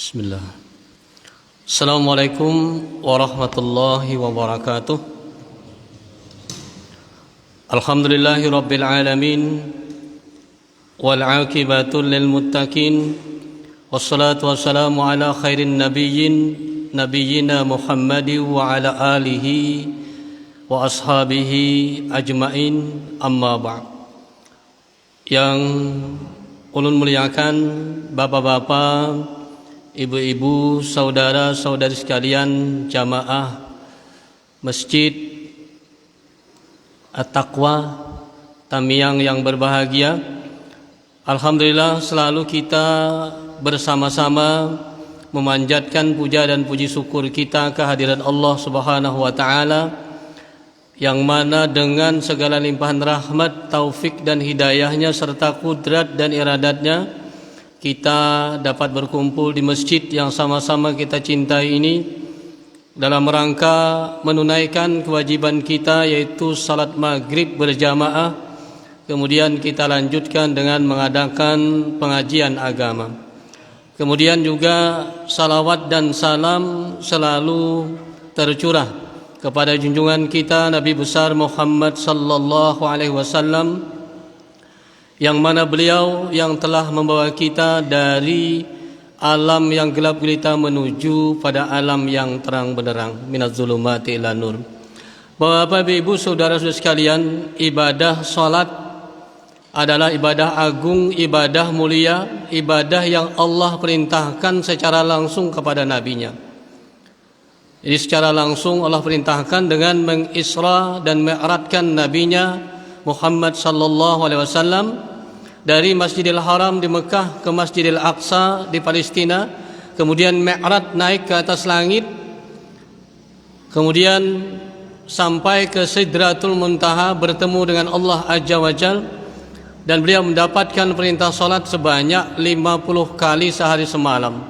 Bismillah. Assalamualaikum warahmatullahi wabarakatuh. Alhamdulillahi rabbil alamin, wal aqibatu lil muttaqin, wassalatu wassalamu ala khairin nabiyyina Muhammadin wa ala alihi wa ashabihi ajmain, amma ba'd. Yang ulun muliakan bapak-bapak, ibu-ibu, saudara-saudari sekalian, jamaah Masjid At-Taqwa Tamiang yang berbahagia. Alhamdulillah selalu kita bersama-sama memanjatkan puja dan puji syukur kita kehadirat Allah Subhanahu wa taala, yang mana dengan segala limpahan rahmat, taufik dan hidayahnya serta kudrat dan iradatnya kita dapat berkumpul di masjid yang sama-sama kita cintai ini dalam rangka menunaikan kewajiban kita, yaitu salat maghrib berjamaah. Kemudian kita lanjutkan dengan mengadakan pengajian agama. Kemudian juga salawat dan salam selalu tercurah kepada junjungan kita Nabi besar Muhammad sallallahu alaihi wasallam, yang mana beliau yang telah membawa kita dari alam yang gelap gulita menuju pada alam yang terang benderang, minaz zulumati ila nur. Bapak ibu saudara-saudara sekalian, ibadah salat adalah ibadah agung, ibadah mulia, ibadah yang Allah perintahkan secara langsung kepada nabinya. Jadi secara langsung Allah perintahkan dengan mengisra dan mi'rajkan nabinya Muhammad sallallahu alaihi wasallam dari Masjidil Haram di Mekah ke Masjidil Aqsa di Palestina, kemudian mi'raj naik ke atas langit, kemudian sampai ke Sidratul Muntaha bertemu dengan Allah Azza wa Jalla, dan beliau mendapatkan perintah salat sebanyak 50 kali sehari semalam.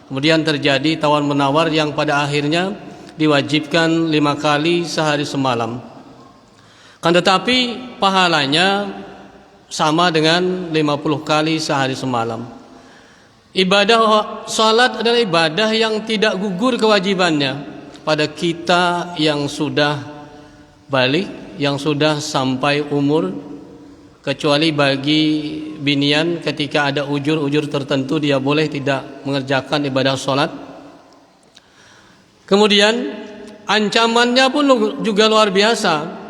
Kemudian terjadi tawar menawar yang pada akhirnya diwajibkan 5 kali sehari semalam. Kan tetapi pahalanya sama dengan 50 kali sehari semalam. Ibadah salat adalah ibadah yang tidak gugur kewajibannya pada kita yang sudah balik, yang sudah sampai umur, kecuali bagi binian ketika ada ujur-ujur tertentu dia boleh tidak mengerjakan ibadah salat. Kemudian ancamannya pun juga luar biasa.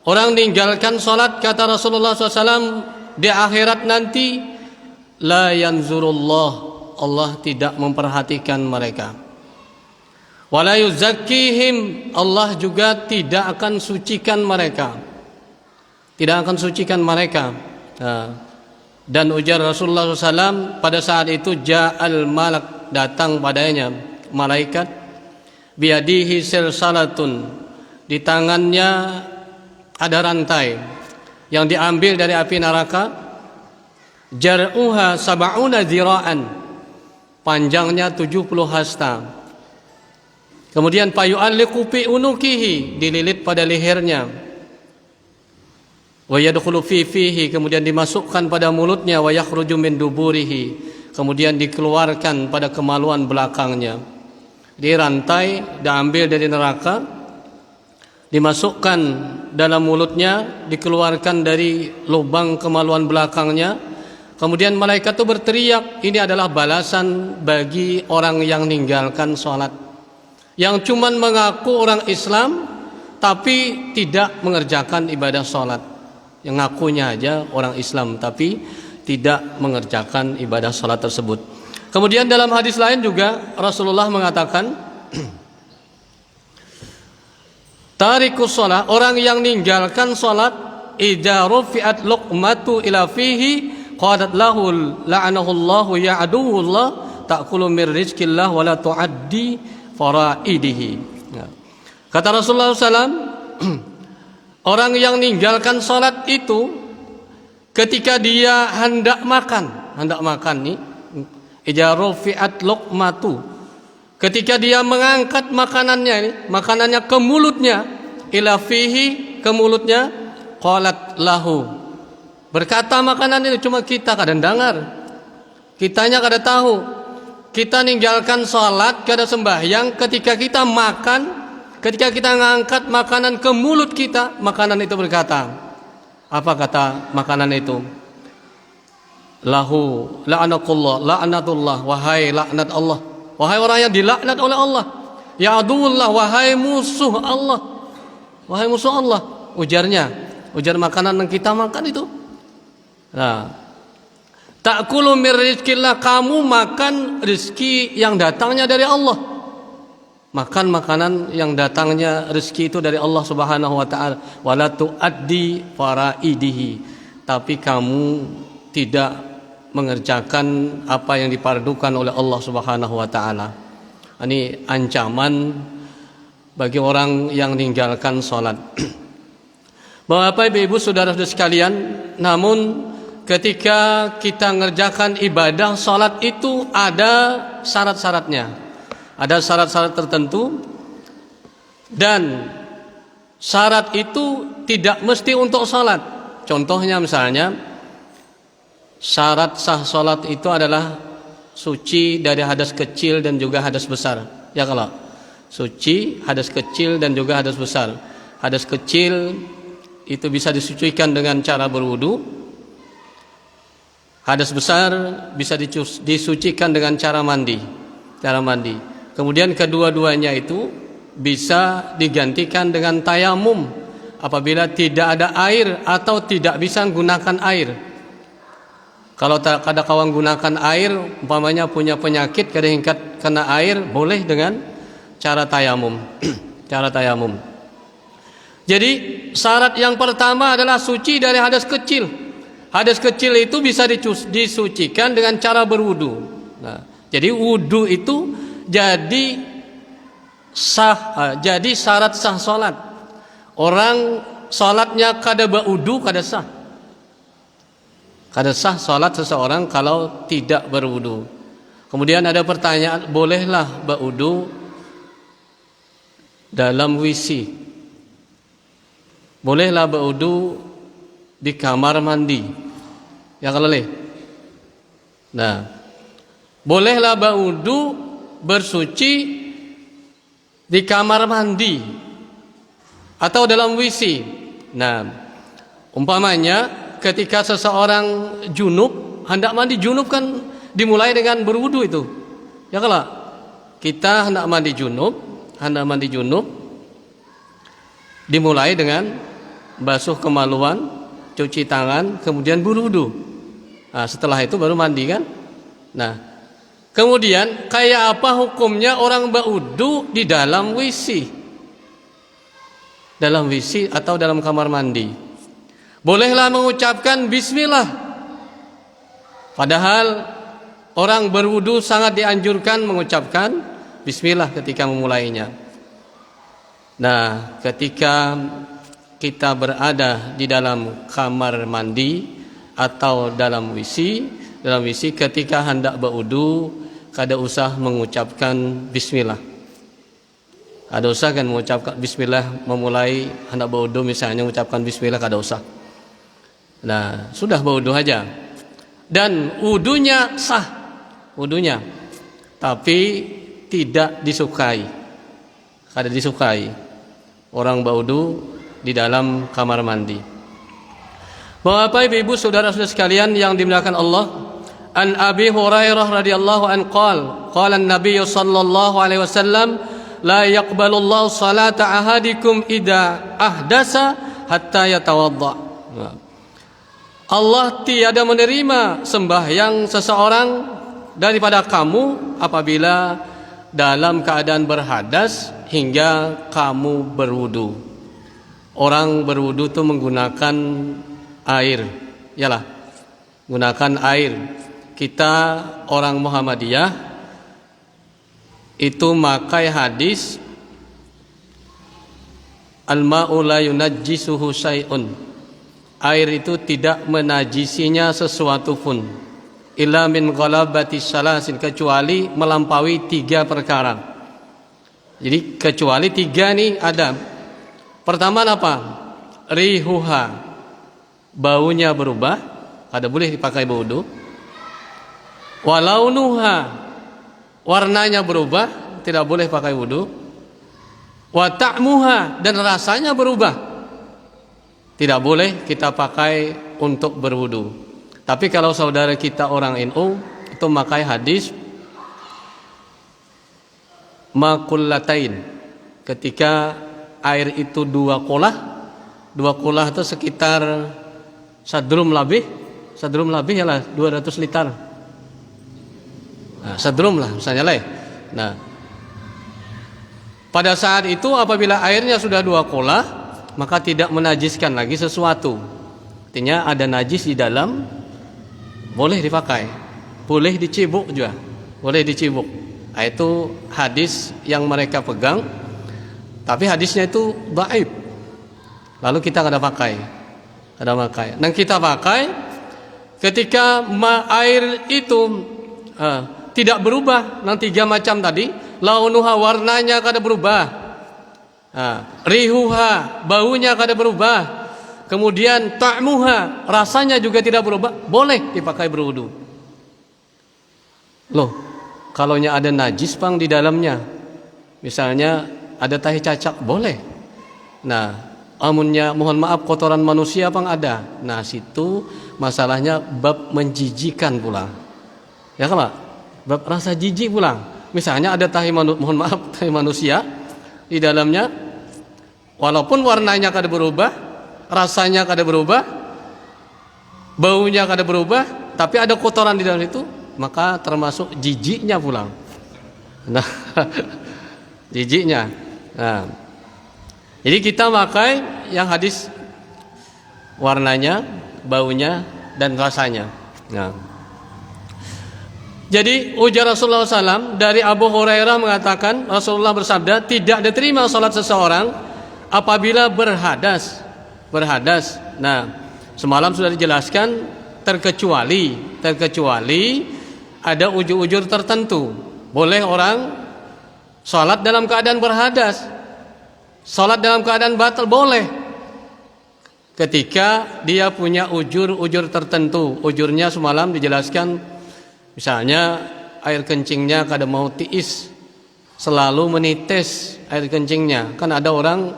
Orang meninggalkan salat, kata Rasulullah SAW, di akhirat nanti la yanzurullah, Allah tidak memperhatikan mereka. Wala yuzakkihim, Allah juga tidak akan sucikan mereka. Tidak akan sucikan mereka. Dan ujar Rasulullah SAW, pada saat itu ja'al malak, datang padanya malaikat, biadihi silsalatun, di tangannya ada rantai yang diambil dari api neraka, jar'uha sab'una dhira'an, panjangnya 70 hasta. Kemudian fayu'alliqu fi unukihi, dililit pada lehernya, wa yadkhulu fi fihi, kemudian dimasukkan pada mulutnya, wa yakhruju min duburihi, kemudian dikeluarkan pada kemaluan belakangnya. Di rantai diambil dari neraka, dimasukkan dalam mulutnya, dikeluarkan dari lubang kemaluan belakangnya. Kemudian malaikat itu berteriak, ini adalah balasan bagi orang yang meninggalkan sholat, yang cuman mengaku orang Islam tapi tidak mengerjakan ibadah sholat, yang ngakunya aja orang Islam tapi tidak mengerjakan ibadah sholat tersebut. Kemudian dalam hadis lain juga Rasulullah mengatakan, tarikus sholat, orang yang meninggalkan sholat, idza rufi'at luqmatu ila fihi qadat lahu la'anahullahu ya aduwullah ta'kulu min rizqillah wa la tu'addi faraidihi. Kata Rasulullah SAW, orang yang meninggalkan sholat itu ketika dia hendak makan nih, idza rufi'at luqmatu, ketika dia mengangkat makanannya ke mulutnya, ila fihi, ke mulutnya, qalat lahu, berkata makanan itu, cuma kita kadang dengar, kitanya kada tahu, kita ninggalkan sholat, kada sembahyang, ketika kita makan, ketika kita ngangkat makanan ke mulut kita, makanan itu berkata, apa kata makanan itu? Lahu la'natullah, wahai laknat Allah, wahai orang yang dilaknat oleh Allah. Ya aduullah, wahai musuh Allah, wahai musuh Allah. Ujar makanan yang kita makan itu. Nah, ta'kulu mir rizqillah, kamu makan rezeki yang datangnya dari Allah. Makan makanan yang datangnya rezeki itu dari Allah Subhanahu wa taala. Wala tuaddi faraidihi, tapi kamu tidak mengerjakan apa yang dipardukan oleh Allah Subhanahu wa taala. Ini ancaman bagi orang yang meninggalkan salat. Bapak Ibu saudara-saudara sekalian, namun ketika kita mengerjakan ibadah salat itu ada syarat-syaratnya. Ada syarat-syarat tertentu, dan syarat itu tidak mesti untuk salat. Contohnya misalnya, syarat sah salat itu adalah suci dari hadas kecil dan juga hadas besar. Ya, kalau suci hadas kecil dan juga hadas besar. Hadas kecil itu bisa disucikan dengan cara berwudu. Hadas besar bisa disucikan dengan cara mandi. Kemudian kedua-duanya itu bisa digantikan dengan tayamum apabila tidak ada air atau tidak bisa menggunakan air. Kalau ada kawan gunakan air, umpamanya punya penyakit kada kena air, boleh dengan cara tayamum. Cara tayamum. Jadi syarat yang pertama adalah suci dari hadas kecil. Hadas kecil itu bisa disucikan dengan cara berwudu. Nah, jadi wudu itu jadi syarat sah salat. Orang salatnya kada berwudu kada sah. Kada sah salat seseorang kalau tidak berwudu. Kemudian ada pertanyaan, bolehlah berwudu dalam WC? Bolehlah berwudu di kamar mandi? Ya kalau leh. Nah, bolehlah berwudu bersuci di kamar mandi atau dalam WC. Nah, umpamanya ketika seseorang junub, hendak mandi junub kan dimulai dengan berwudu itu. Ya kalau kita hendak mandi junub dimulai dengan basuh kemaluan, cuci tangan, kemudian berwudu. Nah, setelah itu baru mandi kan. Nah, kemudian kayak apa hukumnya orang berwudu di dalam WC? Dalam WC atau dalam kamar mandi? Bolehlah mengucapkan bismillah. Padahal orang berwudu sangat dianjurkan mengucapkan bismillah ketika memulainya. Nah, ketika kita berada di dalam kamar mandi atau dalam WC ketika hendak berwudu, kada usah mengucapkan bismillah. Kada usah kan mengucapkan bismillah memulai hendak berwudu, misalnya mengucapkan bismillah kada usah. Nah, sudah berwudu aja. Dan wudunya sah, tapi tidak disukai. Kada disukai orang berwudu di dalam kamar mandi. Bapak Ibu saudara-saudara sekalian yang dimuliakan Allah, an Abi Hurairah radhiyallahu an qala an-nabiy sallallahu alaihi wasallam, la yaqbalullahu salata ahadikum idza ahdasa hatta yatawadda. Allah tiada menerima sembahyang seseorang daripada kamu apabila dalam keadaan berhadas hingga kamu berwudu. Orang berwudu itu menggunakan air, yalah, gunakan air. Kita orang Muhammadiyah itu makai hadis al-ma'u la yunajjisuhu syai'un. Air itu tidak menajisinya sesuatu pun, illa min ghalabati salasin, kecuali melampaui 3 perkara. Jadi kecuali 3 nih ada. Pertama apa? Rihuha, baunya berubah, kada boleh dipakai berwudu. Walaunuha, warnanya berubah, tidak boleh pakai wudu. Wa ta'muha, dan rasanya berubah, tidak boleh kita pakai untuk berwudu. Tapi kalau saudara kita orang NU itu memakai hadis makullatain, ketika air itu dua kolah itu sekitar sadrum labih ya lah 200 liter. Nah, sadrum lah misalnya lah. Nah, pada saat itu apabila airnya sudah dua kolah, maka tidak menajiskan lagi sesuatu. Artinya ada najis di dalam, boleh dipakai, boleh dicibuk juga, boleh dicibuk. Nah, itu hadis yang mereka pegang, tapi hadisnya itu dhaif. Lalu kita kada pakai. Dan kita pakai ketika air itu tidak berubah, yang 3 macam tadi. Launuha, warnanya kada berubah, rihuha, baunya kada berubah, kemudian ta'muha, rasanya juga tidak berubah, boleh dipakai berwudu. Loh, kalaunya ada najis pang di dalamnya, misalnya ada tahi cacak, boleh. Nah, amunnya mohon maaf kotoran manusia pang ada, nah situ masalahnya bab menjijikan pulang, ya kan Pak? Bab rasa jijik pulang. Misalnya ada tahi manusia di dalamnya, walaupun warnanya kada berubah, rasanya kada berubah, baunya kada berubah, tapi ada kotoran di dalam itu, maka termasuk jijiknya pulang. Nah, jijiknya. Nah, jadi kita pakai yang hadis warnanya, baunya, dan rasanya. Nah, jadi ujar Rasulullah SAW dari Abu Hurairah mengatakan, Rasulullah bersabda, tidak diterima salat seseorang apabila berhadas. Nah, semalam sudah dijelaskan terkecuali ada ujur-ujur tertentu. Boleh orang salat dalam keadaan berhadas, salat dalam keadaan batal boleh, ketika dia punya ujur-ujur tertentu. Ujurnya semalam dijelaskan. Misalnya air kencingnya kada mau tiis, selalu menitis air kencingnya. Kan ada orang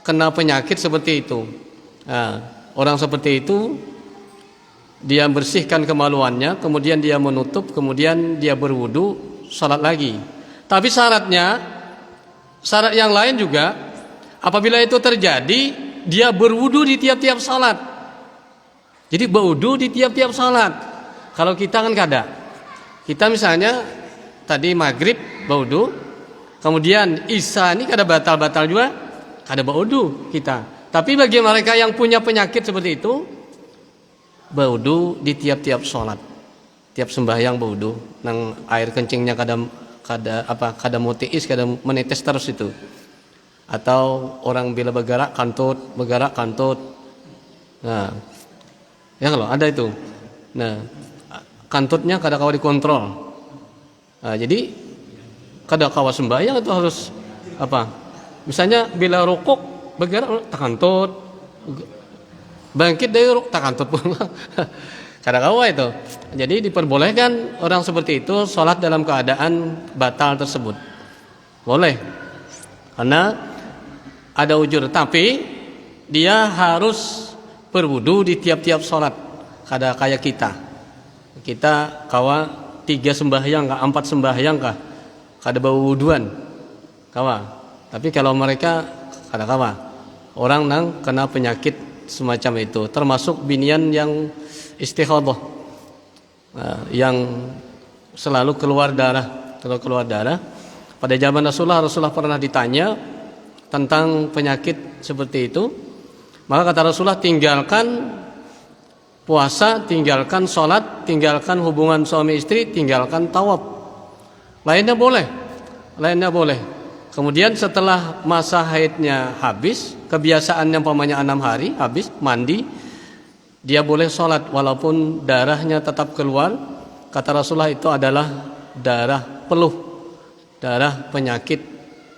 kena penyakit seperti itu. Nah, orang seperti itu dia bersihkan kemaluannya, kemudian dia menutup, kemudian dia berwudu, salat lagi. Tapi syarat yang lain juga, apabila itu terjadi, dia berwudu di tiap-tiap salat. Jadi berwudu di tiap-tiap salat. Kalau kita kan kada. Kita misalnya tadi maghrib berwudu, kemudian isya ini kada batal-batal juga, kada berwudu kita. Tapi bagi mereka yang punya penyakit seperti itu, berwudu di tiap-tiap sholat, tiap sembahyang berwudu. Nang air kencingnya kada mau tiis, kada menetes terus itu. Atau orang bila bergerak kantut. Nah, ya kalau ada itu. Nah, kantutnya kada kawa dikontrol. Nah, jadi kada kawa sembahyang itu harus apa? Misalnya bila rukuk bergerak tak kantut, bangkit dari rukuk tak kantut pun. Kada kawa itu. Jadi diperbolehkan orang seperti itu sholat dalam keadaan batal tersebut. Boleh. Karena ada ujur, tapi dia harus berwudu di tiap-tiap sholat. Kada kayak kita kawa 3 sembahyang kah, 4 sembahyang kah, kada bau wuduan kawa. Tapi kalau mereka kada kawa, orang nang kena penyakit semacam itu, termasuk binian yang istighadah, yang selalu keluar darah. Pada zaman Rasulullah pernah ditanya tentang penyakit seperti itu, maka kata Rasulullah, tinggalkan puasa, tinggalkan sholat, tinggalkan hubungan suami istri, tinggalkan tawaf. Lainnya boleh. Kemudian setelah masa haidnya habis, kebiasaannya umpamanya 6 hari habis, mandi, dia boleh sholat walaupun darahnya tetap keluar. Kata Rasulullah itu adalah darah peluh, darah penyakit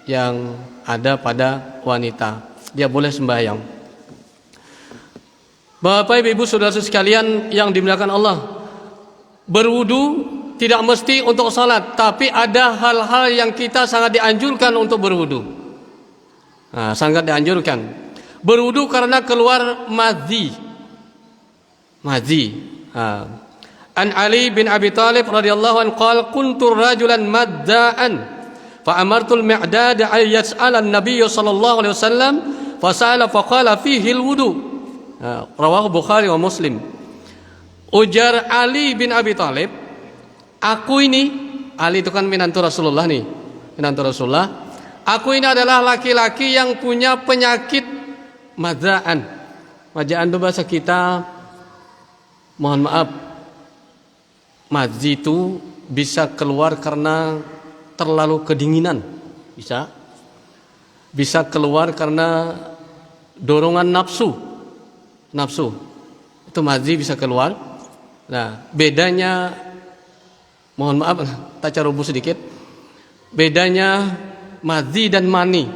yang ada pada wanita. Dia boleh sembahyang. Bapak Ibu Saudara sekalian yang dimuliakan Allah, berwudu tidak mesti untuk salat, tapi ada hal-hal yang kita sangat dianjurkan untuk berwudu. Sangat dianjurkan. Berwudu karena keluar madhi. An Ali bin Abi Thalib radhiyallahu anhu qala kuntu rajulan madda'an fa amartu al-mi'dad an yas'ala an-nabiy sallallahu alaihi wasallam fa sa'ala fa qala fihi al-wudu. Rawahu Bukhari wa Muslim. Ujar Ali bin Abi Thalib, aku ini, Ali itu kan menantu Rasulullah nih, menantu Rasulullah. Aku ini adalah laki-laki yang punya penyakit madza'an. Madza'an itu bahasa kita, mohon maaf, madzi itu bisa keluar karena terlalu kedinginan, bisa keluar karena dorongan nafsu itu madzi bisa keluar. Nah, bedanya, mohon maaf, tacarubu sedikit, bedanya madzi dan mani,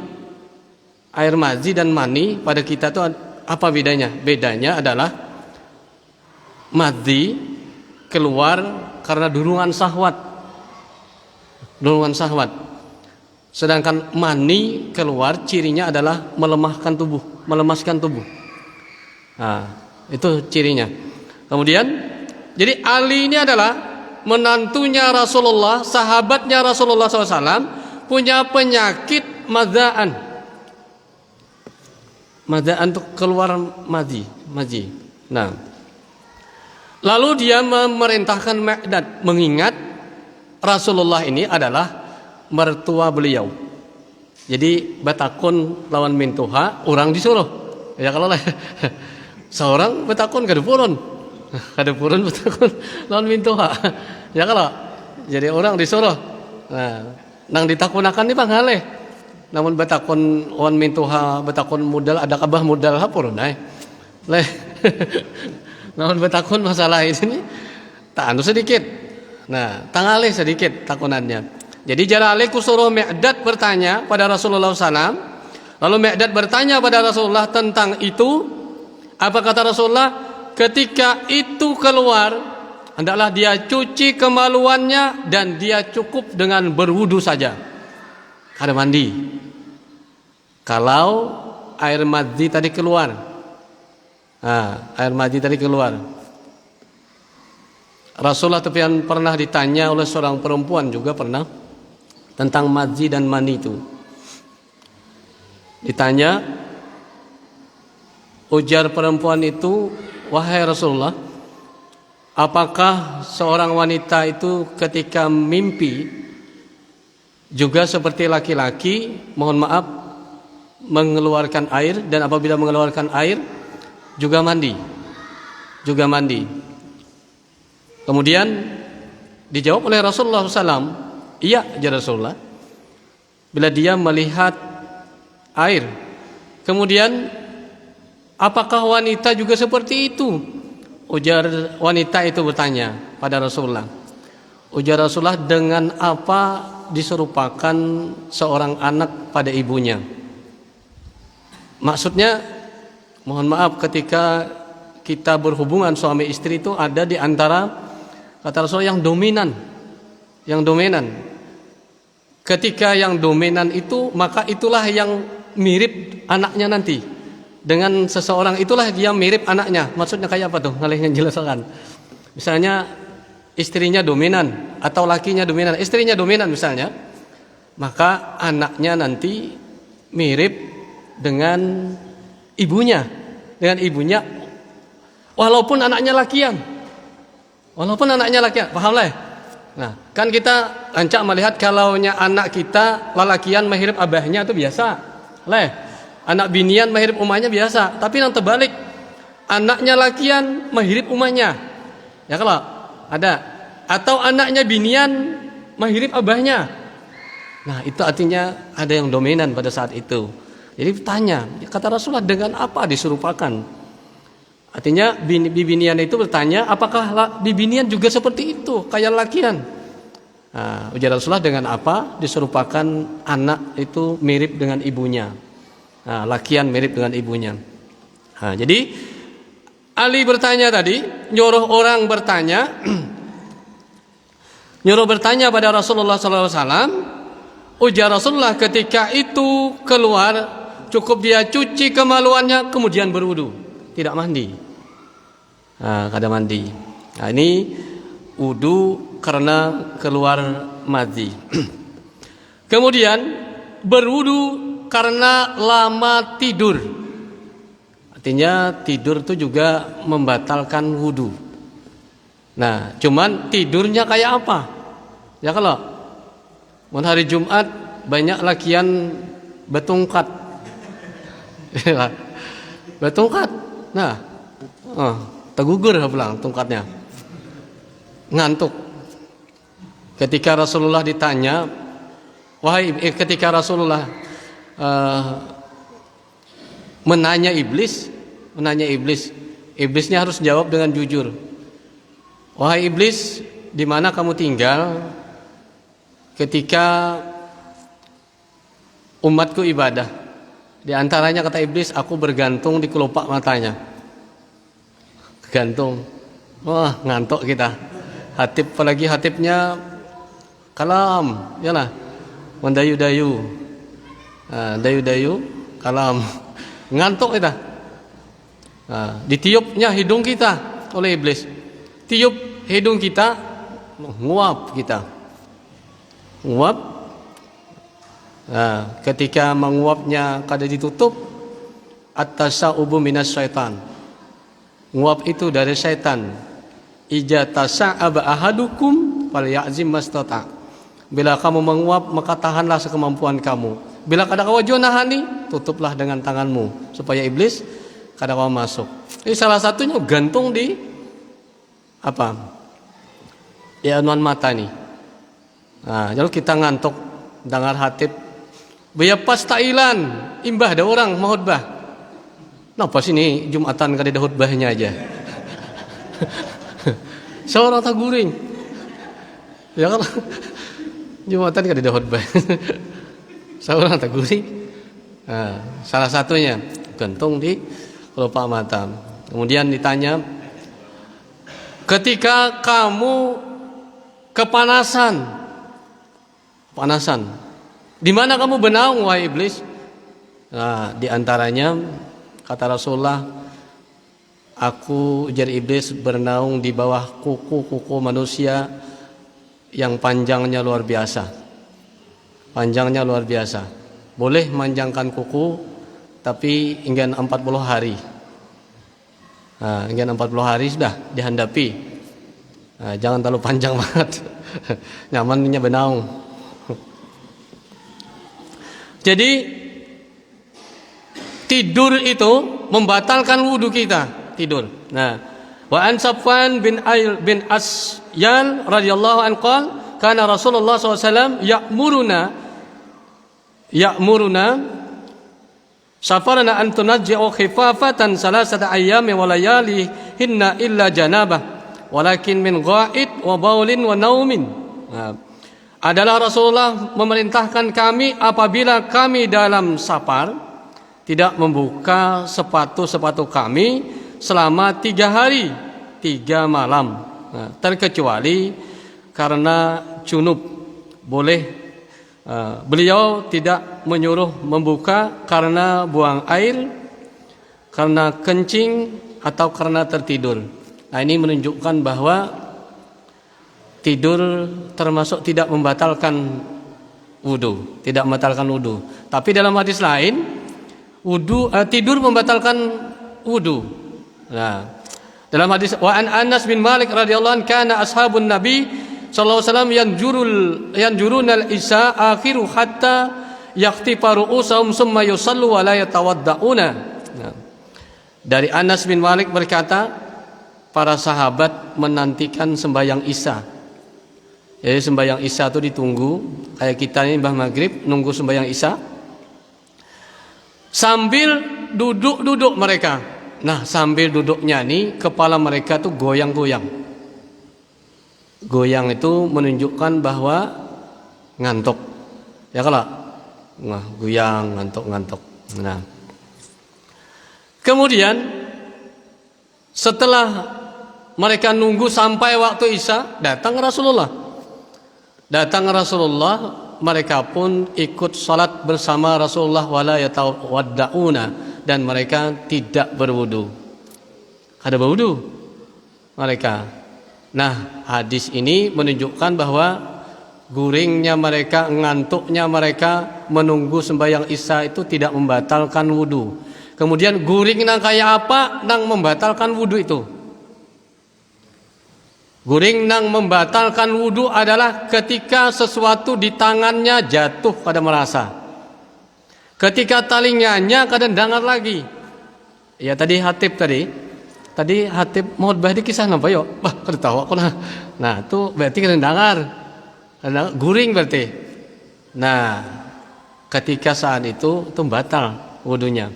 air madzi dan mani pada kita itu apa bedanya? Bedanya adalah madzi keluar karena dorongan syahwat. Sedangkan mani keluar cirinya adalah melemahkan tubuh, melemaskan tubuh. Nah, itu cirinya. Kemudian, jadi Ali ini adalah menantunya Rasulullah, sahabatnya Rasulullah SAW, punya penyakit madza'an. Madza'an itu keluar madzi. Nah, lalu dia memerintahkan Mi'dad, mengingat Rasulullah ini adalah mertua beliau. Jadi batakun lawan mintuha, orang disuruh. Ya kalau lah seorang batakun kadepurun batakun lawan mintuha. Ya kalau jadi orang disuruh. Nah, nang ditakunakan ni pangaleh. Namun batakun lawan mintuha, batakun modal ada kabah modal hapurun ai. Leh. Namun betakun masalah ini tak anu sedikit. Nah, tangalih sedikit takunannya. Jadi jaralih kusuruh Mi'dad bertanya pada Rasulullah SAW. Lalu Mi'dad bertanya pada Rasulullah tentang itu. Apa kata Rasulullah? Ketika itu keluar, hendaklah dia cuci kemaluannya dan dia cukup dengan berwudu saja. Kada mandi. Kalau air madzi tadi keluar. Air madzi tadi keluar. Rasulullah pernah ditanya oleh seorang perempuan juga pernah tentang madzi dan mani itu. Ditanya, ujar perempuan itu, wahai Rasulullah, apakah seorang wanita itu ketika mimpi juga seperti laki-laki, mohon maaf, mengeluarkan air, dan apabila mengeluarkan air juga mandi. Kemudian dijawab oleh Rasulullah SAW, iya ya Rasulullah, bila dia melihat air. Kemudian apakah wanita juga seperti itu? Ujar wanita itu bertanya pada Rasulullah. Ujar Rasulullah, dengan apa diserupakan seorang anak pada ibunya? Maksudnya, mohon maaf, ketika kita berhubungan suami istri itu ada di antara, kata Rasulullah, yang dominan. Ketika yang dominan itu, maka itulah yang mirip anaknya nanti. Dengan seseorang itulah dia mirip anaknya. Maksudnya kayak apa tuh? Ngalih menjelaskan. Misalnya istrinya dominan atau lakinya dominan. Istrinya dominan misalnya, maka anaknya nanti mirip dengan ibunya. Walaupun anaknya lakian. Paham lah? Nah, kan kita ancak melihat kalaunya anak kita lalakian mirip abahnya itu biasa. Leh, anak binian mirip umahnya biasa. Tapi yang terbalik, anaknya lakian mirip umahnya. Ya kalau ada, atau anaknya binian mirip abahnya. Nah, itu artinya ada yang dominan pada saat itu. Jadi tanya, kata Rasulullah, dengan apa diserupakan? Artinya bibinian itu bertanya, apakah bibinian juga seperti itu, kayak lakian? Nah, ujar Rasulullah, dengan apa diserupakan anak itu mirip dengan ibunya? Nah, lakian mirip dengan ibunya. Nah, jadi Ali bertanya tadi, nyuruh orang bertanya, nyuruh bertanya pada Rasulullah SAW. Ujar Rasulullah ketika itu keluar, cukup dia cuci kemaluannya kemudian berwudu, tidak mandi. Kada mandi. Nah, ini wudu karena keluar madhi. Kemudian berwudu karena lama tidur. Artinya tidur itu juga membatalkan wudu. Nah, cuman tidurnya kayak apa? Ya kalau hari Jumat banyak lakian betungkat. Betungkat. Nah, tegugur pulang tungkatnya. Ngantuk. Ketika Rasulullah ditanya, ketika Rasulullah menanya iblis, iblisnya harus jawab dengan jujur. Wahai iblis, di mana kamu tinggal ketika umatku ibadah? Di antaranya kata iblis, aku bergantung di kelopak matanya. Gantung. Wah, ngantuk kita. Hatib, apalagi hatibnya kalam, yalah. Mendayu-dayu. Dayu-dayu, kalam. Ngantuk kita. Ditiupnya hidung kita oleh iblis. Tiup hidung kita, nguap kita. Nguap. Ketika menguapnya kada ditutup, at-tasa'ubu minas syaitan. Nguap itu dari syaitan. Ija tasa'aba ahadukum falyazim mastata. Bila kamu menguap maka tahanlah sekemampuan kamu. Bila kada kawajo nahani, tutuplah dengan tanganmu supaya iblis kada kawa masuk. Ini salah satunya gantung di apa? Di anuan mata nih. Nah, kalau kita ngantuk dengar hatib, biar pas tailan, imbah ada orang mau khutbah. Napa sini Jumatan kada ada khutbahnya aja. Seorang tak guring. Ya kan? Jumatan kada ada khutbah. Seorang tak guring. Nah, salah satunya gantung di kelopak mata. Kemudian ditanya, ketika kamu kepanasan, di mana kamu bernaung wahai iblis? Nah, di antaranya kata Rasulullah, aku jadi iblis bernaung di bawah kuku-kuku manusia yang panjangnya luar biasa. Panjangnya luar biasa. Boleh manjangkan kuku, tapi enggan 40 hari. Nah, enggan 40 hari sudah dihandapi. Nah, jangan terlalu panjang banget. Nyamannya bernaung. Jadi tidur itu membatalkan wudu kita, tidur. Nah, wa an Safwan bin Asyal radhiyallahu anhu qala kana Rasulullah SAW ya'muruna safarana an tunajji'u khifafatan salasata ayyami wa layalihinna illa janabah walakin min gha'id wa baulin wa naumin. Nah, adalah Rasulullah memerintahkan kami apabila kami dalam safar tidak membuka sepatu-sepatu kami selama 3 hari 3 malam. Nah, terkecuali karena junub, boleh beliau tidak menyuruh membuka karena buang air, karena kencing atau karena tertidur. Nah, ini menunjukkan bahwa tidur termasuk tidak membatalkan wudu, tidak membatalkan wudu. Tapi dalam hadis lain, tidur membatalkan wudu. Nah, dalam hadis wa an Anas bin Malik radhiyallahu anhu kana ashabun Nabi sallallahu alaihi wasallam yanjuruna al-isya akhiru hatta yaqtifa ru'usahum summa yusallu wa la yatawaddauna. Nah, dari Anas bin Malik berkata, para sahabat menantikan sembahyang Isya. Jadi sembahyang Isya itu ditunggu, kayak kita ini mbah maghrib nunggu sembahyang Isya sambil duduk mereka. Nah, sambil duduknya nih kepala mereka tuh goyang-goyang. Goyang itu menunjukkan bahwa ngantuk. Ya kalau goyang ngantuk. Nah, kemudian setelah mereka nunggu sampai waktu Isya, datang Rasulullah. Datang Rasulullah, mereka pun ikut salat bersama Rasulullah wala yatawaddauna, dan mereka tidak berwudu. Ada berwudu mereka. Nah, hadis ini menunjukkan bahwa guringnya mereka, ngantuknya mereka menunggu sembahyang Isya itu tidak membatalkan wudu. Kemudian guring nang kayak apa nang membatalkan wudu itu? Guring nang membatalkan wudu adalah ketika sesuatu di tangannya jatuh pada merasa. Ketika talinganya kadang dengar lagi. Ya tadi Hatib Tadi Hatib khotbah di kisah napa yo? Bah, kada tahu aku nah. Nah, itu berarti kadang dengar. Guring berarti. Nah, ketika saat itu batal wudunya.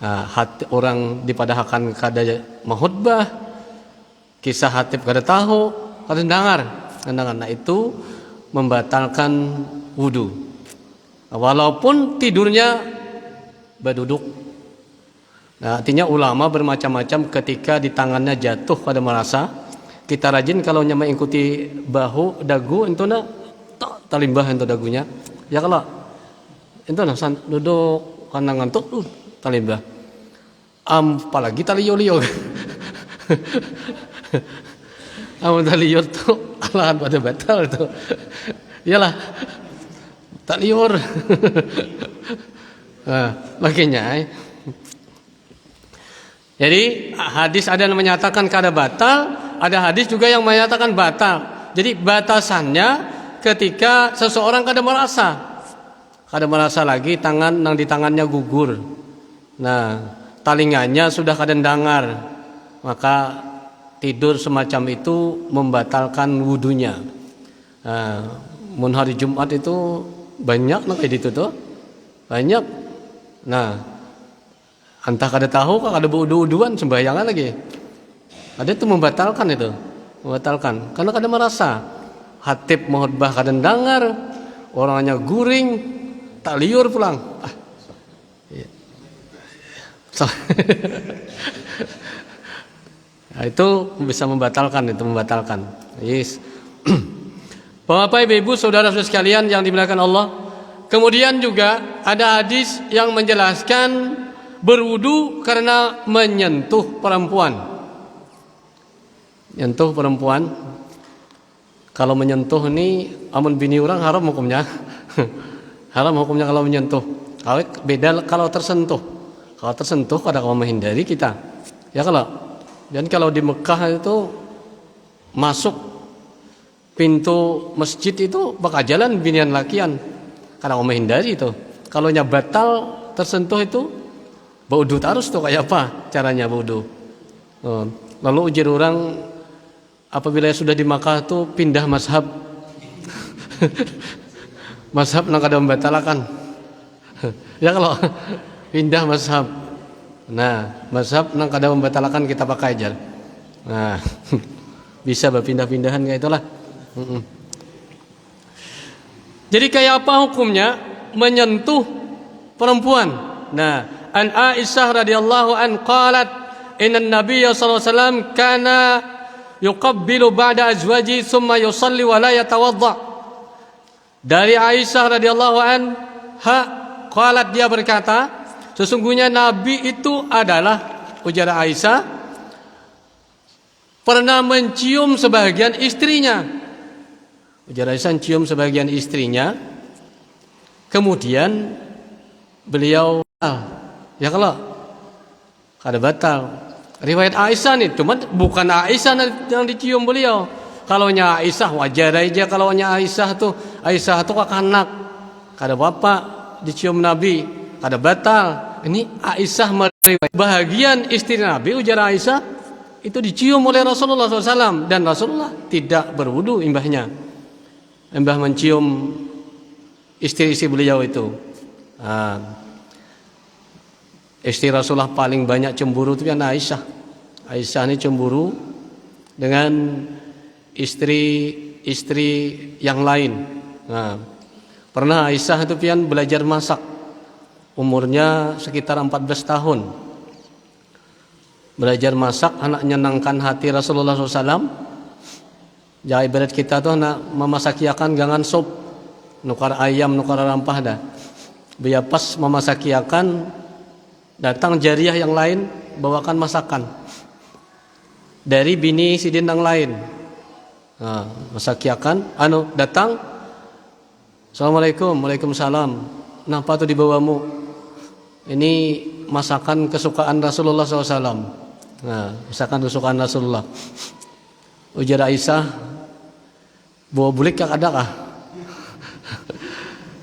Nah, orang dipadahkan kada mahutbah, kisah Hatib kada tahu, kada dengar. Nah, itu membatalkan wudu. Walaupun tidurnya berduduk. Nah, artinya ulama bermacam-macam ketika di tangannya jatuh pada merasa. Kita rajin kalau mengikuti bahu dagu itu na talimbah itu dagunya. Ya kalau itu na duduk karena ngantuk talimbah. Apalagi taliyo-liyo. Taliyo tuh alahan pada batal itu. Iyalah. Taliyor. Nah, makanya jadi hadis ada yang menyatakan kada batal, ada hadis juga yang menyatakan batal. Jadi batasannya ketika seseorang kada merasa lagi tangan yang di tangannya gugur. Nah, talingannya sudah kada dengar, maka tidur semacam itu membatalkan wudunya. Nah, mun hari Jumat itu banyak kayak gitu tuh, banyak. Nah, entah kada tahu kok ada wudu-wuduan sembahyangan lagi. Ada itu membatalkan karena kada merasa. Hatib khotbah kada dengar, orangnya guring, tak liur pulang. Nah, itu bisa membatalkan. Yes. Bapak Ibu saudara-saudara sekalian yang dimuliakan Allah. Kemudian juga ada hadis yang menjelaskan berwudu karena menyentuh perempuan. Menyentuh perempuan. Kalau menyentuh ini amun bini orang haram hukumnya. Haram hukumnya kalau menyentuh. Beda kalau tersentuh. Kalau tersentuh kada kamu menghindari kita. Ya kalau. Dan kalau di Mekah itu masuk pintu masjid itu bakal jalan binian lakian. Kada kamu menghindari itu. Kalau batal tersentuh itu wudu harus tuh kayak apa caranya wudu. Lalu ujar orang apabila sudah di Makkah tuh pindah mazhab. Mazhab nang kada membatalkan. Ya kalau pindah mazhab. Nah, mazhab nang kada membatalkan kita pakai aja. Nah, bisa berpindah-pindahan kayak itulah. Jadi kayak apa hukumnya menyentuh perempuan? Nah, an Aisyah radhiyallahu an qalat inna an-nabiy sallallahu alaihi wasallam kana yuqabbilu ba'da azwaji thumma yusalli wa la yatawadda. Dari Aisyah radhiyallahu anha qalat, dia berkata, sesungguhnya Nabi itu adalah, ujar Aisyah, pernah mencium sebagian istrinya. Ujar Aisyah cium sebagian istrinya. Kemudian beliau ya kalau kada batal. Riwayat Aisyah nih, cuman bukan Aisyah yang dicium beliau. Kalaunya Aisyah wajar aja, kalaunya Aisyah tuh anak, kada bapak dicium Nabi, kada batal. Ini Aisyah meriwayat bahagian istri Nabi, ujar Aisyah itu dicium oleh Rasulullah SAW dan Rasulullah tidak berwudu imbahnya. Imbah mencium istri-istri beliau itu. Istri Rasulullah paling banyak cemburu itu kan Aisyah. Aisyah ini cemburu dengan istri-istri yang lain. Pernah Aisyah itu pian belajar masak. Umurnya sekitar 14 tahun. Belajar masak, anak nyenangkan hati Rasulullah SAW. Jadi ibarat kita tuh nak memasakiakan gangan sop, nukar ayam, nukar rampah dah. Biar pas memasakiakan, datang jariah yang lain bawakan masakan dari bini sidin yang lain. Nah, masakiakan, datang, Assalamualaikum, Waalaikumsalam. Kenapa tuh dibawamu? Ini masakan kesukaan Rasulullah SAW. Nah, masakan kesukaan Rasulullah. Ujar Aisyah, bawa bulik kak ada kah?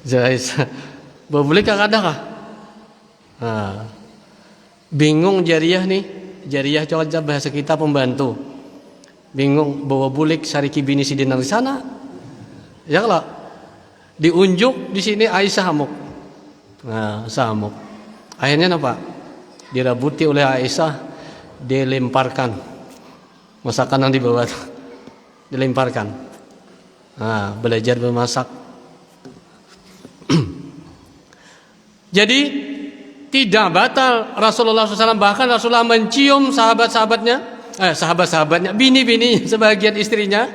Ujar Aisyah, bawa bulik kak ada kah? Nah, bingung jariah nih, jariah coba bahasa kita pembantu. Bingung bawa bulik sariki bini sidin di sana. Ya kalau diunjuk di sini Aisyah hamuk. Nah, samuk. Akhirnya apa? Dirabuti oleh Aisyah, dilemparkan masakan yang dibawa, dilemparkan. Nah, belajar memasak. Jadi tidak batal Rasulullah SAW, bahkan Rasulullah mencium sahabat-sahabatnya, bini-bini sebagian istrinya,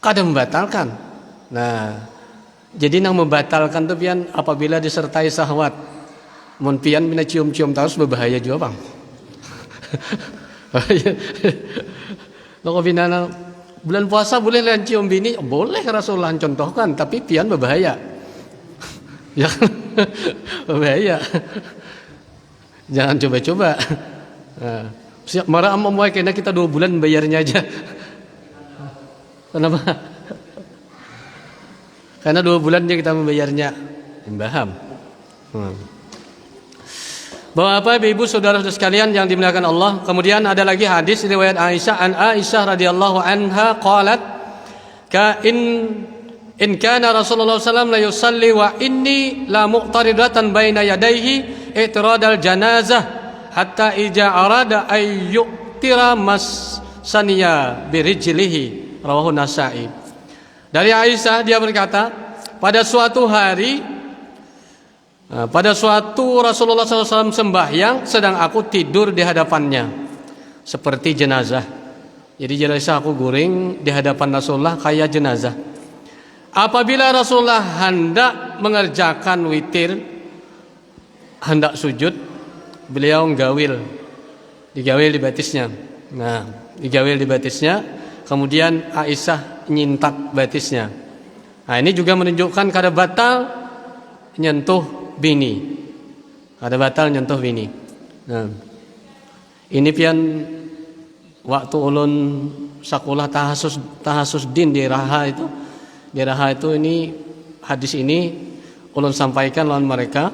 kadang membatalkan. Nah, jadi yang membatalkan itu pian apabila disertai syahwat. Mun pian bina cium-cium terus berbahaya juga bang. Kalau bina bulan puasa boleh lihat cium bini, boleh Rasulullah contohkan, tapi pian berbahaya. Ya, berbahaya. Jangan coba-coba. Siap marah sama muai karena kita 2 bulan bayarnya aja. Kenapa? Karena 2 bulannya kita membayarnya. Paham? Bahwa apa ibu saudara-saudara sekalian yang dimuliakan Allah. Kemudian ada lagi hadis riwayat Aisyah, an Aisyah radhiyallahu anha qalat ka in kana Rasulullah sallallahu alaihi wasallam la yusalli wa inni la muqtaridatan baina yadayhi i'tiradal janazah hatta ija arada ay yuqtira masaniya birijlihi, rawahu Nasa'i. Dari Aisyah dia berkata, pada suatu Rasulullah SAW sembahyang, sedang aku tidur di hadapannya seperti jenazah. Jadi jenazah aku guring di hadapan Rasulullah kayak jenazah. Apabila Rasulullah hendak mengerjakan witir, hendak sujud, beliau digawil di batisnya. Nah, digawil di batisnya, kemudian Aisyah nyintak batisnya. Nah, ini juga menunjukkan kada batal nyentuh bini. Kada batal nyentuh bini. Nah, ini pian waktu ulun sekolah tahasus din di Raha itu. Di Raha itu ini hadis ini ulun sampaikan lawan mereka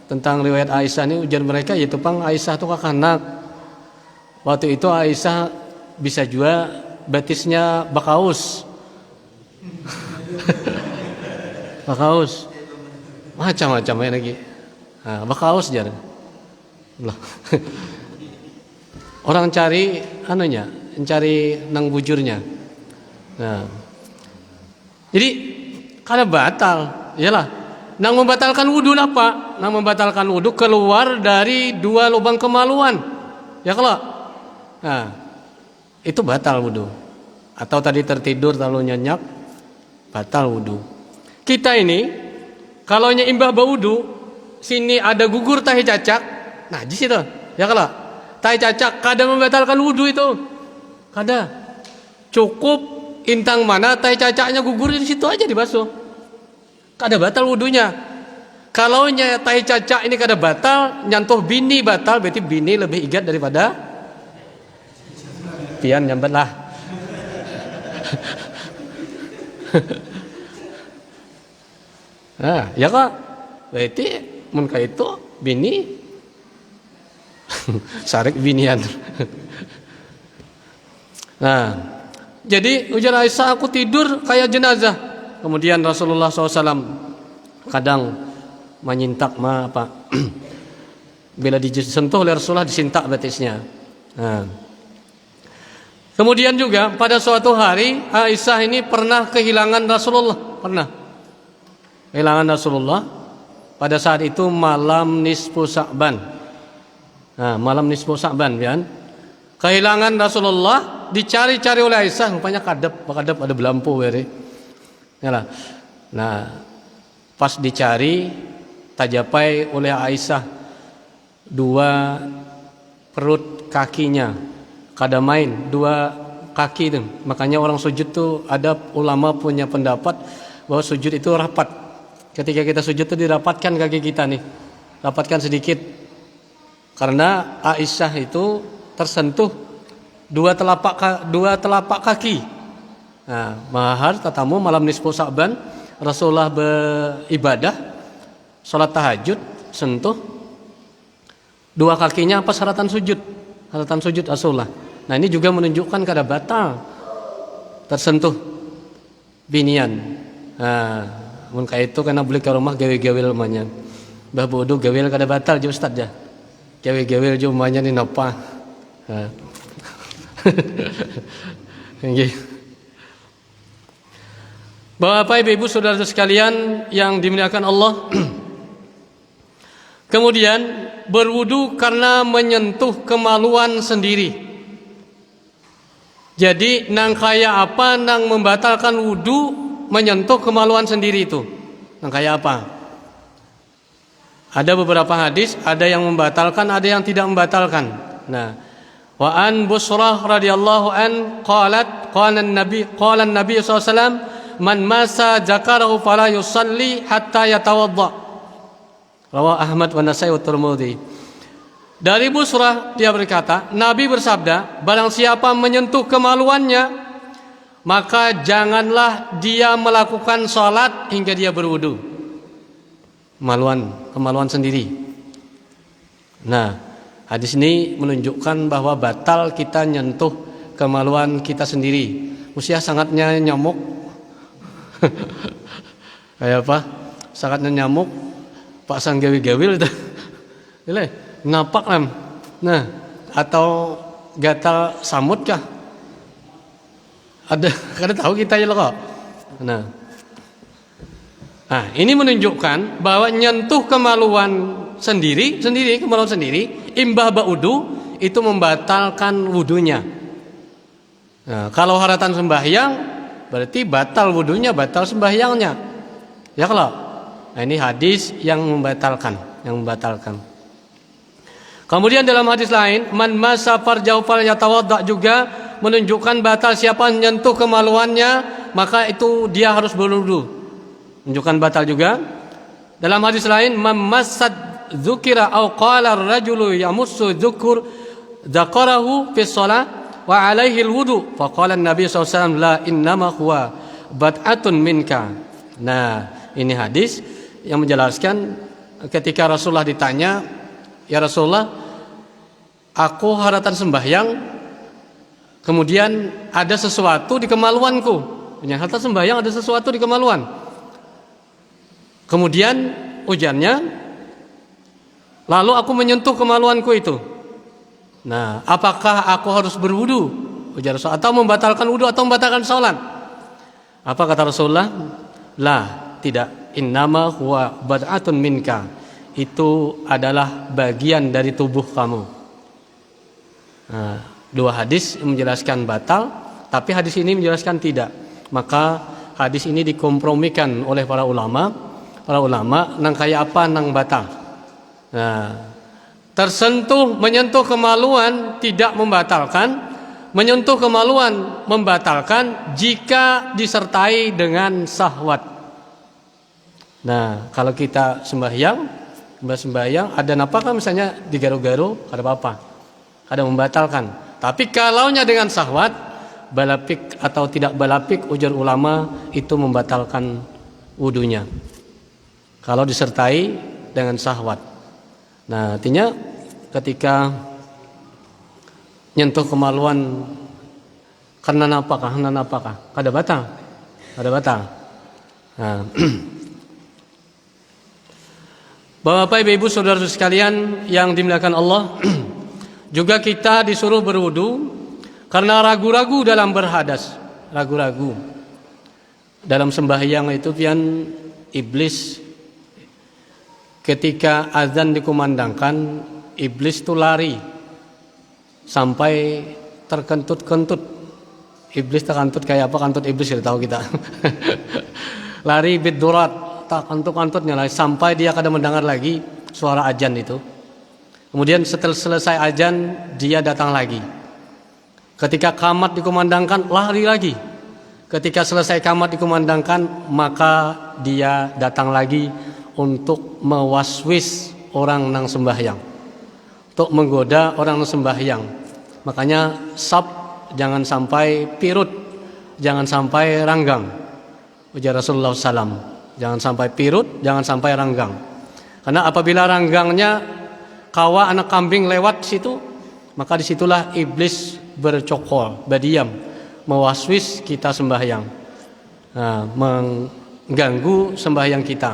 tentang riwayat Aisyah ini, ujar mereka yaitu pang Aisyah itu kakanak. Waktu itu Aisyah bisa juga batisnya bakaus. Bakaus. Macam-macam ya lagi. Nah, bakaus jar. Orang cari cari nang bujurnya. Nah. Jadi kada batal, iyalah. Nang membatalkan wudu apa? Nang membatalkan wudu keluar dari 2 lubang kemaluan. Ya kalau. Nah, itu batal wudu. Atau tadi tertidur terlalu nyenyak, batal wudu. Kita ini kalau imbah baudu, sini ada gugur tahi cacak, najis itu. Ya kalau tahi cacak kada membatalkan wudu itu. Kada. Cukup intang mana tahi cacaknya gugur di situ aja dibasuh. Kada batal wudunya. Kalau tahi cacak ini kada batal, nyantuh bini batal, berarti bini lebih igat daripada pian nyambat lah. Nah, ya kak, berarti mun itu bini sarik binian. Nah, jadi ujar Aisyah, aku tidur kayak jenazah. Kemudian Rasulullah SAW kadang menyintak bila disentuh oleh Rasulullah disintak batisnya. Nah. Kemudian juga pada suatu hari Aisyah ini pernah kehilangan Rasulullah, kehilangan Rasulullah pada saat itu malam nisfu Sya'ban. Nah, malam nisfu Sya'ban kan. Kehilangan Rasulullah dicari-cari oleh Aisyah, rupanya kadep ada belampu beri. Yalah. Nah, pas dicari tajapai oleh Aisyah dua perut kakinya kada main, dua kaki itu. Makanya orang sujud tuh ada ulama punya pendapat bahwa sujud itu rapat. Ketika kita sujud tuh dirapatkan kaki kita nih, rapatkan sedikit. Karena Aisyah itu tersentuh dua telapak kaki. Nah, mahar tatamu malam nisfu Sa'ban Rasulullah beribadah salat tahajud sentuh dua kakinya apa syaratan sujud Rasulullah. Nah, ini juga menunjukkan kada batal tersentuh binian. Nah, mun kayak itu karena beli ke rumah gawe-gawe lemanya. Bah bodoh gawe kada batal je ustaz ya. Gawe-gawe je umanya ni napa. Nah. Nggih. Bapak Ibu saudara sekalian yang dimuliakan Allah. Kemudian berwudu karena menyentuh kemaluan sendiri. Jadi nang kaya apa nang membatalkan wudu menyentuh kemaluan sendiri itu. Nang kaya apa? Ada beberapa hadis, ada yang membatalkan, ada yang tidak membatalkan. Nah, wa an Busrah radhiyallahu an qala an-nabi sallallahu alaihi wasallam man masa zakarahu fala yusalli hatta yatawadda. Rawah Ahmad wa Nasai wa Tirmidzi. Dari Busrah dia berkata, Nabi bersabda, barang siapa menyentuh kemaluannya, maka janganlah dia melakukan salat hingga dia berwudu. Kemaluan sendiri. Nah, hadis ini menunjukkan bahwa batal kita nyentuh kemaluan kita sendiri. Usia sangatnya nyamuk. Kayak apa? Sangatnya nyamuk. Pak sang gawil-gawil itu. Ngapak lam. Nah, atau gatal samut kah? Kada tahu kita ya kok. Nah, ini menunjukkan bahwa nyentuh kemaluan sendiri imbah ba'udu itu membatalkan wudunya. Nah, kalau haratan sembahyang berarti batal wudunya, batal sembahyangnya. Ya kalau. Nah, ini hadis yang membatalkan. Kemudian dalam hadis lain, man masa farjahu falyatawadda juga menunjukkan batal siapa menyentuh kemaluannya, maka itu dia harus berwudu. Menunjukkan batal juga. Dalam hadis lain, man massad dzukira aw qala ar-rajulu yamussu dzakarahu fi shalah wa alaihi al-wudu. Faqala an-nabi sallallahu alaihi wasallam la innama huwa bad'atun minka. Nah, ini hadis yang menjelaskan ketika Rasulullah ditanya, ya Rasulullah, aku haratan sembahyang, kemudian ada sesuatu di kemaluanku. Haratan sembahyang ada sesuatu di kemaluan. Kemudian ujarnya, lalu aku menyentuh kemaluanku itu. Nah, apakah aku harus berwudu? Ujar Rasulullah, atau membatalkan wudu atau membatalkan salat? Apa kata Rasulullah? Lah, tidak. Innama huwa bad'atun minka. Itu adalah bagian dari tubuh kamu. Nah, dua hadis menjelaskan batal, tapi hadis ini menjelaskan tidak. Maka hadis ini dikompromikan oleh para ulama. Para ulama nang kaya apa nang batal. Nah, menyentuh kemaluan tidak membatalkan, menyentuh kemaluan membatalkan jika disertai dengan syahwat. Nah, kalau kita sembahyang ada napakah misalnya digaru-garu, ada apa-apa, ada membatalkan. Tapi kalaunya dengan syahwat, balapik atau tidak balapik, ujar ulama itu membatalkan wudunya. Kalau disertai dengan syahwat. Nah, artinya ketika nyentuh kemaluan karena napakah, kada batal. Nah, Bapak Ibu saudara sekalian yang dimuliakan Allah, juga kita disuruh berwudu karena ragu-ragu dalam berhadas, ragu-ragu dalam sembahyang itu pian iblis ketika azan dikumandangkan, iblis itu lari sampai terkentut-kentut Iblis takantut kayak apa? Kantut iblis sudah tahu kita. Lari bidurat, tak kantut-kantutnya lari sampai dia kadang mendengar lagi suara azan itu. Kemudian setelah selesai azan dia datang lagi. Ketika qamat dikumandangkan lari lagi. Ketika selesai qamat dikumandangkan maka dia datang lagi untuk mewaswis orang nang sembahyang. Untuk menggoda orang nang sembahyang. Makanya jangan sampai pirut, jangan sampai ranggang. Ujar Rasulullah SAW, jangan sampai pirut, jangan sampai ranggang. Karena apabila ranggangnya kawa anak kambing lewat situ, maka disitulah iblis bercokol, berdiam, mewaswis kita sembahyang, mengganggu sembahyang kita.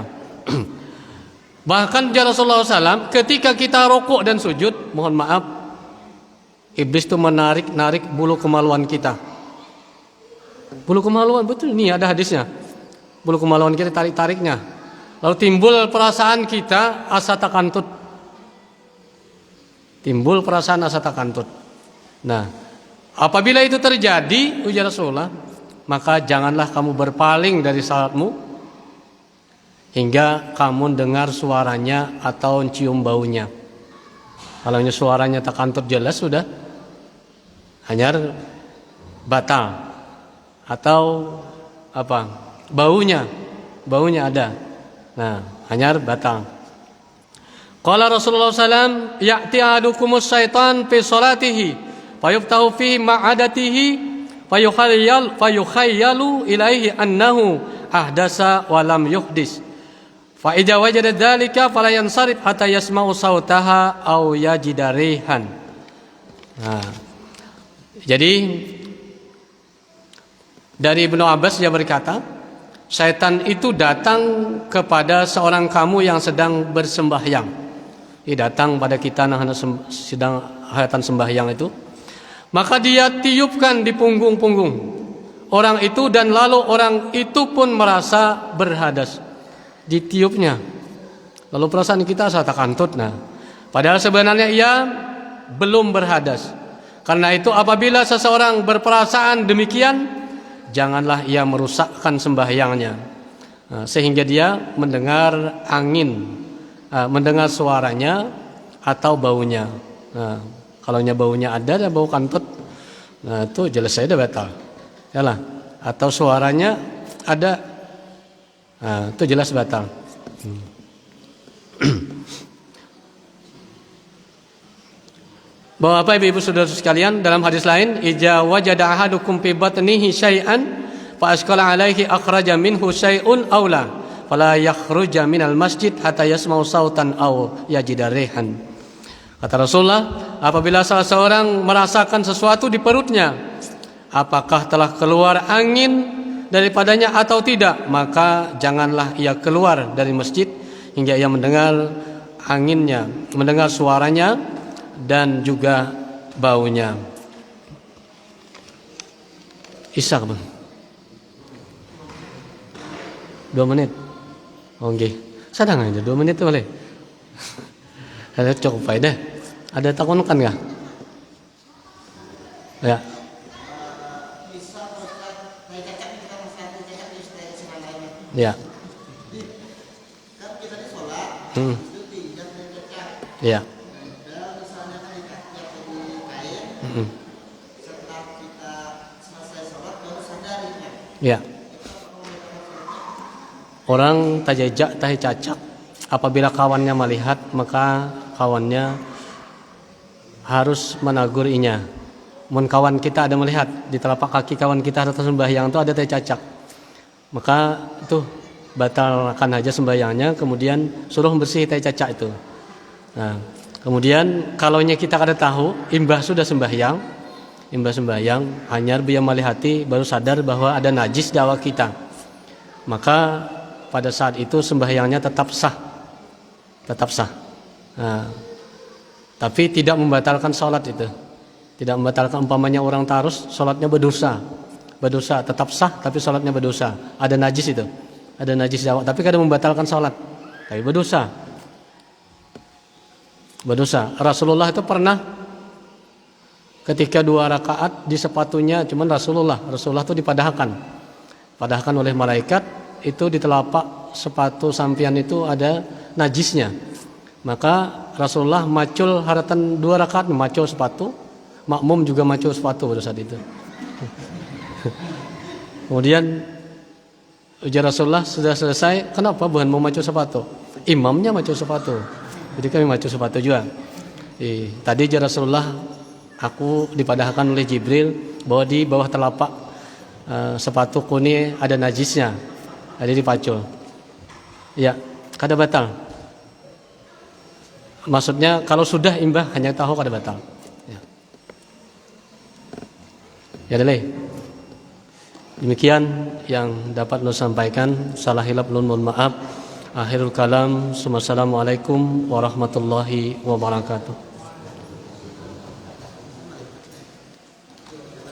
Bahkan ujar Rasulullah SAW, ketika kita rukuk dan sujud, mohon maaf, iblis itu menarik bulu kemaluan kita. Bulu kemaluan, betul, ini ada hadisnya. Bulu kemaluan kita tarik-tariknya. Lalu timbul perasaan kita asa takantut. Timbul perasaan asa takantut. Nah, apabila itu terjadi, ujar Rasulullah, maka janganlah kamu berpaling dari salatmu hingga kamu dengar suaranya atau cium baunya. Kalau suaranya takantut jelas sudah hanyar batal, atau apa, baunya ada, nah hanyar batal. Qala Rasulullah SAW, ya'ti ahadukumus syaitan fi salatihi fayuftahu fi ma'adatihi fayukhayyalu ilaihi annahu ahdasa wa lam yuhdis fa idza wajada dzalika fala yansarif hatta yasma'u sautaha aw yajida rihan. Nah, jadi dari Ibnu Abbas dia berkata, syaitan itu datang kepada seorang kamu yang sedang bersembahyang. Dia datang pada kita yang sedang hayatan sembahyang itu. Maka dia tiupkan di punggung-punggung orang itu, dan lalu orang itu pun merasa berhadas. Ditiupnya. Lalu perasaan kita asa takantut. Nah, padahal sebenarnya ia belum berhadas. Karena itu apabila seseorang berperasaan demikian, janganlah ia merusakkan sembahyangnya, sehingga dia mendengar angin, mendengar suaranya atau baunya. Kalau baunya ada bau kantut, nah itu jelas saja batal. Yalah. Atau suaranya ada, nah, itu jelas batal. Bahwa apa ibu saudara sekalian, dalam hadis lain, ija wajada ahadukum fi batnihi syai'an fa asqala alaihi akhraja minhu syai'un aula fala yakhruja minal masjid hatta yasma'u sautan aw yajida rihan. Kata Rasulullah, apabila salah seorang merasakan sesuatu di perutnya, apakah telah keluar angin daripadanya atau tidak, maka janganlah ia keluar dari masjid hingga ia mendengar anginnya, mendengar suaranya dan juga baunya. Isak bang, 2 menit. Oke, sadang aja 2 menit boleh. Ada cukup faedah. Ada takunukan nggak? Ya. Ya. Ya. Ya. Orang tajajak tahi cacak, apabila kawannya melihat maka kawannya harus menagurinya. Mun kawan kita ada melihat di telapak kaki kawan kita atau sembahyang itu ada tahi cacak, maka itu batalkan aja sembahyangnya, kemudian suruh bersih tahi cacak itu. Nah, kemudian kalaunya kita kada tahu imbah sembahyang hanya biar melihati baru sadar bahwa ada najis di awak kita, maka pada saat itu sembahyangnya tetap sah. Nah, tapi tidak membatalkan sholat itu, tidak membatalkan. Umpamanya orang tarus sholatnya berdosa tetap sah, tapi sholatnya berdosa, ada najis itu, ada najis di awak, tapi kadang membatalkan sholat, tapi berdosa. Rasulullah itu pernah ketika 2 rakaat di sepatunya, cuman Rasulullah itu padahkan oleh malaikat, itu di telapak sepatu sampian itu ada najisnya. Maka Rasulullah macul haratan 2 rakaat, macul sepatu, makmum juga macul sepatu pada saat itu. Kemudian ujar Rasulullah, sudah selesai, kenapa bukan mau macul sepatu? Imamnya macul sepatu, jadi kami macul sepatu juga. Tadi ujar Rasulullah, aku dipadahkan oleh Jibril bahwa di bawah telapak sepatuku ini ada najisnya, jadi dipacul. Ya, kada batal. Maksudnya kalau sudah imbah hanya tahu kada batal. Ya dalih. Demikian yang dapat Nur sampaikan. Salah hilap nun mohon maaf. Akhirul kalam. Assalamualaikum warahmatullahi wabarakatuh.